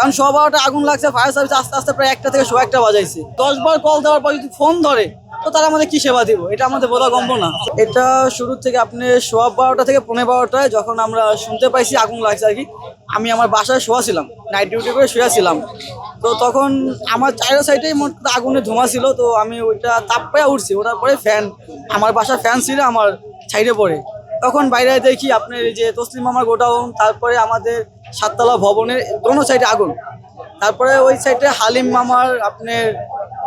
কারণ 12:30 আগুন লাগছে, ফায়ার সার্ভিস আস্তে আস্তে প্রায় 1টা থেকে 1:15 বাজাইছে। 10 বার কল দেওয়ার পর যদি ফোন ধরে তো তারা আমাদের কি সেবা দিব? এটা আমাদের বোধগম্য না। এটা শুরু থেকে আপনি 12:15 থেকে 12:15 যখন আমরা শুনতে পাইছি আগুন লাগছে আর কি, আমি আমার বাসায় শোয়া ছিলাম, নাইট ডিউটি করে শুয়েছিলাম। তো তখন আমার চারো সাইডেই মোট আগুনে ধোঁয়া ছিল, তো আমি ওইটা তাপ পেয়ে উঠছি। ওঠার পরে ফ্যান, আমার বাসার ফ্যান ছিল আমার সাইডে পড়ে। তখন বাইরে দেখি আপনার এই যে তসলিম মামার গোডাউন, তারপরে আমাদের 7তলা ভবনের দোনো সাইডে আগুন। তারপরে ওই সাইডে হালিম মামার আপনার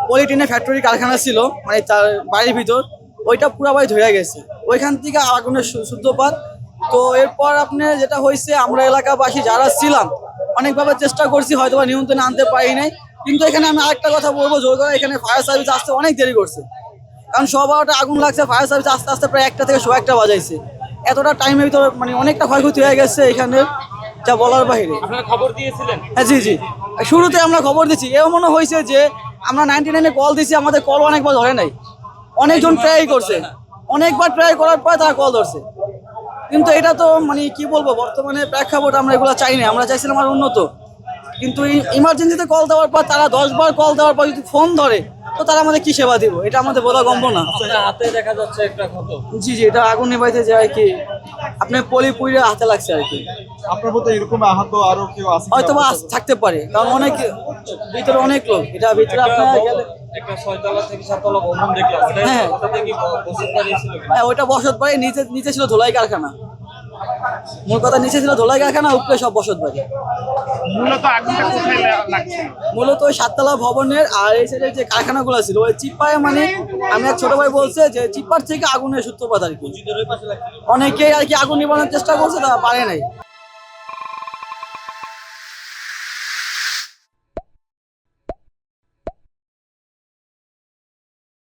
পলিটিনের ফ্যাক্টরি কারখানা ছিল, মানে তার বাড়ির ভিতর, ওইটা পুরাবাই ধরে গেছে। ওইখান থেকে আগুনের সূত্রপাত। তো এরপর আপনার যেটা হয়েছে, আমরা এলাকাবাসী যারা ছিলাম অনেকভাবে চেষ্টা করছি, হয়তো বা নিয়ন্ত্রণে আনতে পারি নাই। কিন্তু এখানে আমি আরেকটা কথা বলবো, জোর করে, এখানে ফায়ার সার্ভিস আসতে অনেক দেরি করছে। কারণ 12:30 আগুন লাগছে, ফায়ার সার্ভিস আস্তে আস্তে প্রায় 1টা থেকে 1:15 বাজাইছে। এতটা টাইমের ভিতরে মানে অনেকটা ক্ষয়ক্ষতি হয়ে গেছে এখানে, যা বলার বাইরে। আপনারা খবর দিয়েছিলেন? হ্যাঁ, জি জি, শুরুতে আমরা খবর দিচ্ছি। এও মনে হয়েছে যে আমরা 99-এ কল দিছি, আমাদের কল অনেকবার ধরে নাই। অনেকজন ট্রাই করছে, অনেকবার ট্রাই করার পরে তারা কল ধরছে। কিন্তু এটা তো মানে কি বলবো, বর্তমানে প্রেক্ষাপট আমরা এগুলো চাই না, আমরা চাইছিলাম আর উন্নত। কিন্তু ইমার্জেন্সিতে কল দেওয়ার পর তারা 10 বার কল দেওয়ার পর যদি ফোন ধরে তো তারা আমাদের কি সেবা দিব? এটা আমাদের বোধগম্য না। আপনার হাতে দেখা যাচ্ছে একটা ক্ষত। জি জি, এটা আগুন নেভাইতে যায় কি আপনার পলি পুড়ে হাতে লাগছে আর কি। আপনার মতো এরকম আহত আরো কেউ আছে? হয়তো বা থাকতে পারে, কারণ অনেক ভিতরে অনেক লোক, এটা ভিতরে আপনার গেলে। একটা 6তলা থেকে 7তলা ভবন দেখলাম, হ্যাঁ। ওটাতে কি বসত বাড়ি ছিল কিনা? হ্যাঁ, ওইটা বসত বাড়ি, নিচে নিচে ছিল ধোলাই কারখানা। মূল কথা, নিচে ছিল ধোলাই কারখানা, উপরে সব বসত বাড়ি। মূলত আগুনটা কোথায় লাগছে? মূলত ওই 7তলা ভবনের আর এই সাইডে যে কারখানাগুলো ছিল ওই চিপায়, মানে আমি এক ছোট ভাই বলছে যে চিপার থেকে আগুনের সূত্রপাত আর কি। অনেকেই আর কি আগুন নিবানোর চেষ্টা করছে, তারা পারে নাই।